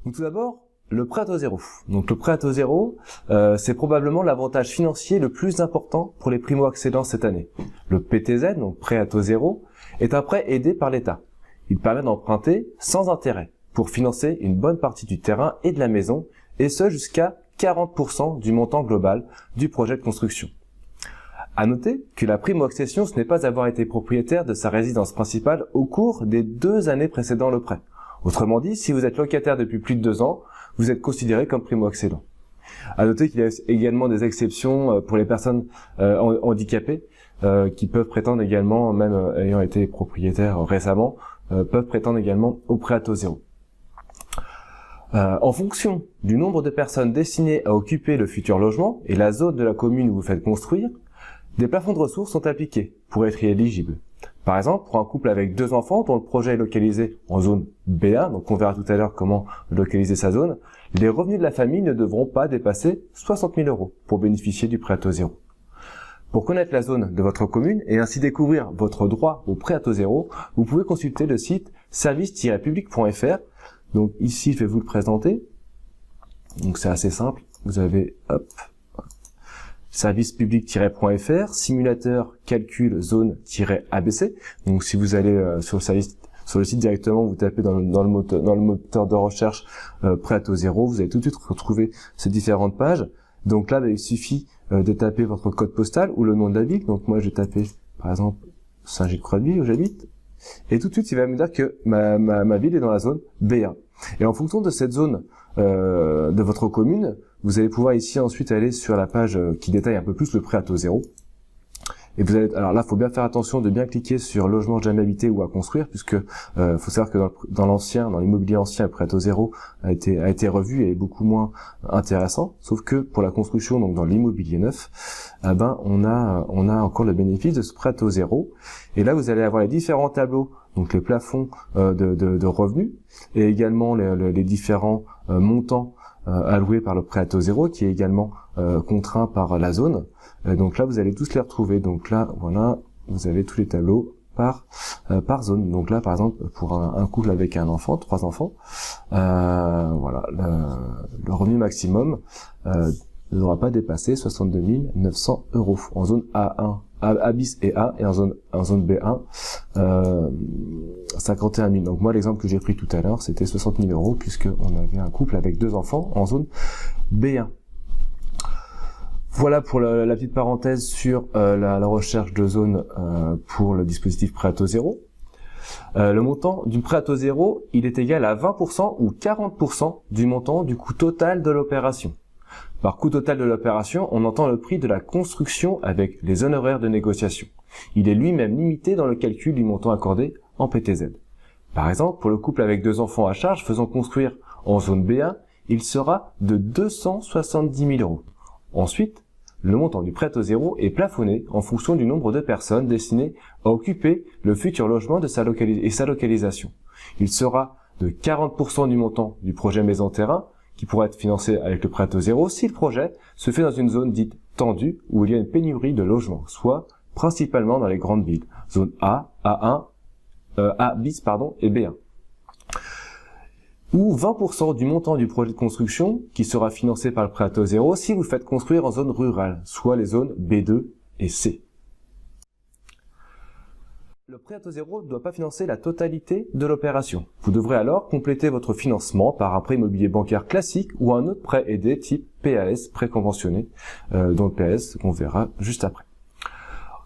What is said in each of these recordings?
Donc tout d'abord, le prêt à taux zéro. Donc le prêt à taux zéro, c'est probablement l'avantage financier le plus important pour les primo-accédants cette année. Le PTZ, donc prêt à taux zéro, est un prêt aidé par l'État. Il permet d'emprunter sans intérêt pour financer une bonne partie du terrain et de la maison, et ce jusqu'à 40% du montant global du projet de construction. À noter que la primo-accession, ce n'est pas avoir été propriétaire de sa résidence principale au cours des 2 années précédant le prêt. Autrement dit, si vous êtes locataire depuis plus de 2 ans, vous êtes considéré comme primo-accédant. À noter qu'il y a également des exceptions pour les personnes handicapées qui peuvent prétendre également, même ayant été propriétaires récemment, peuvent prétendre également au prêt à taux zéro. En fonction du nombre de personnes destinées à occuper le futur logement et la zone de la commune où vous faites construire, des plafonds de ressources sont appliqués pour être éligibles. Par exemple, pour un couple avec 2 enfants dont le projet est localisé en zone B1, donc on verra tout à l'heure comment localiser sa zone, les revenus de la famille ne devront pas dépasser 60 000 € pour bénéficier du prêt à taux zéro. Pour connaître la zone de votre commune et ainsi découvrir votre droit au prêt à taux zéro, vous pouvez consulter le site service-public.fr. Donc ici, je vais vous le présenter. Donc c'est assez simple. Vous avez servicepublic-fr, simulateur calcul zone-ABC. Donc si vous allez sur le site directement, vous tapez dans le moteur de recherche prêt à taux zéro, vous allez tout de suite retrouver ces différentes pages. Donc là, il suffit de taper votre code postal ou le nom de la ville. Donc moi, je vais taper par exemple Saint-Gilles-Croix-de-Vie où j'habite. Et tout de suite, il va me dire que ma ville est dans la zone B1. Et en fonction de cette zone de votre commune, vous allez pouvoir ici ensuite aller sur la page qui détaille un peu plus le prêt à taux zéro. Et vous allez, alors là, faut bien faire attention de bien cliquer sur logement jamais habité ou à construire, puisque faut savoir que dans l'immobilier ancien, le prêt à taux zéro a été revu et est beaucoup moins intéressant. Sauf que pour la construction, donc dans l'immobilier neuf, on a encore le bénéfice de ce prêt à taux zéro. Et là, vous allez avoir les différents tableaux, donc les plafonds de revenus et également les différents montants alloués par le prêt à taux zéro, qui est également contraint par la zone. Donc là, vous allez tous les retrouver. Donc là, voilà, vous avez tous les tableaux par zone. Donc là, par exemple, pour un couple avec un enfant, 3 enfants, voilà, le revenu maximum ne devra pas dépasser 62 900 € en zone A1, A bis et A, et en zone B1, 51 000. Donc moi, l'exemple que j'ai pris tout à l'heure, c'était 60 000 € puisque on avait un couple avec 2 enfants en zone B1. Voilà pour la petite parenthèse sur la recherche de zone pour le dispositif prêt à taux zéro. Le montant du prêt à taux zéro, il est égal à 20% ou 40% du montant du coût total de l'opération. Par coût total de l'opération, on entend le prix de la construction avec les honoraires de négociation. Il est lui-même limité dans le calcul du montant accordé en PTZ. Par exemple, pour le couple avec 2 enfants à charge faisant construire en zone B1, il sera de 270 000 €. Ensuite, le montant du prêt à taux zéro est plafonné en fonction du nombre de personnes destinées à occuper le futur logement et sa localisation. Il sera de 40% du montant du projet maison-terrain, qui pourra être financé avec le prêt à taux zéro si le projet se fait dans une zone dite tendue où il y a une pénurie de logements, soit principalement dans les grandes villes, zone A, A bis et B1. Ou 20% du montant du projet de construction qui sera financé par le prêt à taux zéro si vous faites construire en zone rurale, soit les zones B2 et C. Le prêt à taux zéro ne doit pas financer la totalité de l'opération. Vous devrez alors compléter votre financement par un prêt immobilier bancaire classique ou un autre prêt aidé type PAS, prêt conventionné, dont le PAS qu'on verra juste après.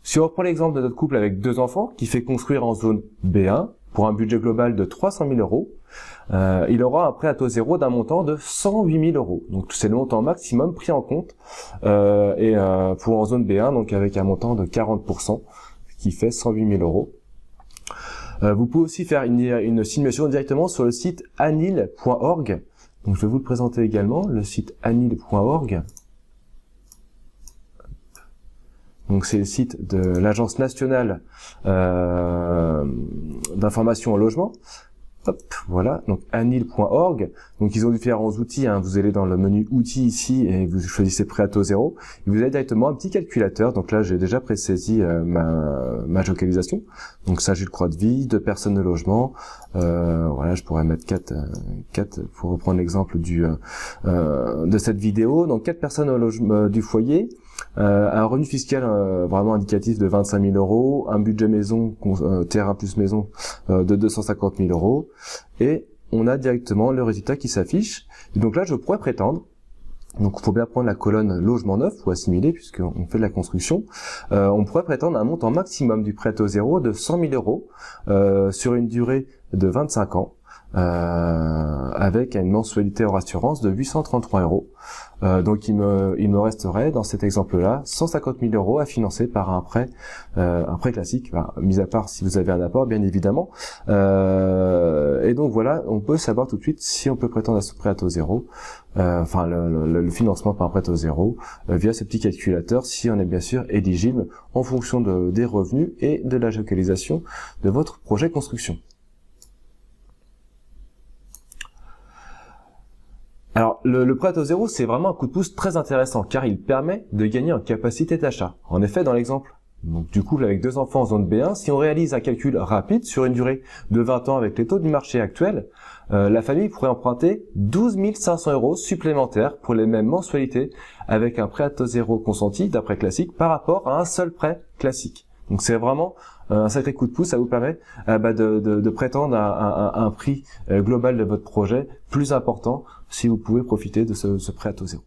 Si on reprend l'exemple de notre couple avec 2 enfants qui fait construire en zone B1 pour un budget global de 300 000 €, il aura un prêt à taux zéro d'un montant de 108 000 €. Donc c'est le montant maximum pris en compte pour en zone B1, donc avec un montant de 40%, qui fait 108 000 €. Vous pouvez aussi faire une simulation directement sur le site anil.org. Donc je vais vous le présenter également, le site anil.org. Donc c'est le site de l'Agence nationale d'information au logement. Hop, voilà, donc anil.org. Donc ils ont différents outils, hein. Vous allez dans le menu outils ici et vous choisissez prêt à taux zéro. Et vous avez directement un petit calculateur. Donc là, j'ai déjà présaisi ma localisation. Donc ça, j'ai le croix de vie, 2 personnes de logement. Voilà, je pourrais mettre 4 pour reprendre l'exemple de cette vidéo. Donc 4 personnes au logement du foyer. Un revenu fiscal vraiment indicatif de 25 000 euros, un budget maison, terrain plus maison de 250 000 euros, et on a directement le résultat qui s'affiche. Et donc là, je pourrais prétendre, donc il faut bien prendre la colonne logement neuf ou assimilé puisqu'on fait de la construction, on pourrait prétendre un montant maximum du prêt à taux zéro de 100 000 euros sur une durée de 25 ans. Avec une mensualité hors assurance de 833 euros. Donc il me resterait dans cet exemple-là 150 000 euros à financer par un prêt classique, mis à part si vous avez un apport bien évidemment. Et donc voilà, on peut savoir tout de suite si on peut prétendre à ce prêt à taux zéro, enfin le financement par un prêt à taux zéro via ce petit calculateur, si on est bien sûr éligible en fonction des revenus et de la localisation de votre projet construction. Alors, le prêt à taux zéro, c'est vraiment un coup de pouce très intéressant, car il permet de gagner en capacité d'achat. En effet, dans l'exemple, donc du couple avec 2 enfants en zone B1, si on réalise un calcul rapide sur une durée de 20 ans avec les taux du marché actuel, la famille pourrait emprunter 12 500 euros supplémentaires pour les mêmes mensualités avec un prêt à taux zéro consenti d'après classique par rapport à un seul prêt classique. Donc c'est vraiment un sacré coup de pouce, ça vous permet de prétendre à un prix global de votre projet plus important si vous pouvez profiter de ce prêt à taux zéro.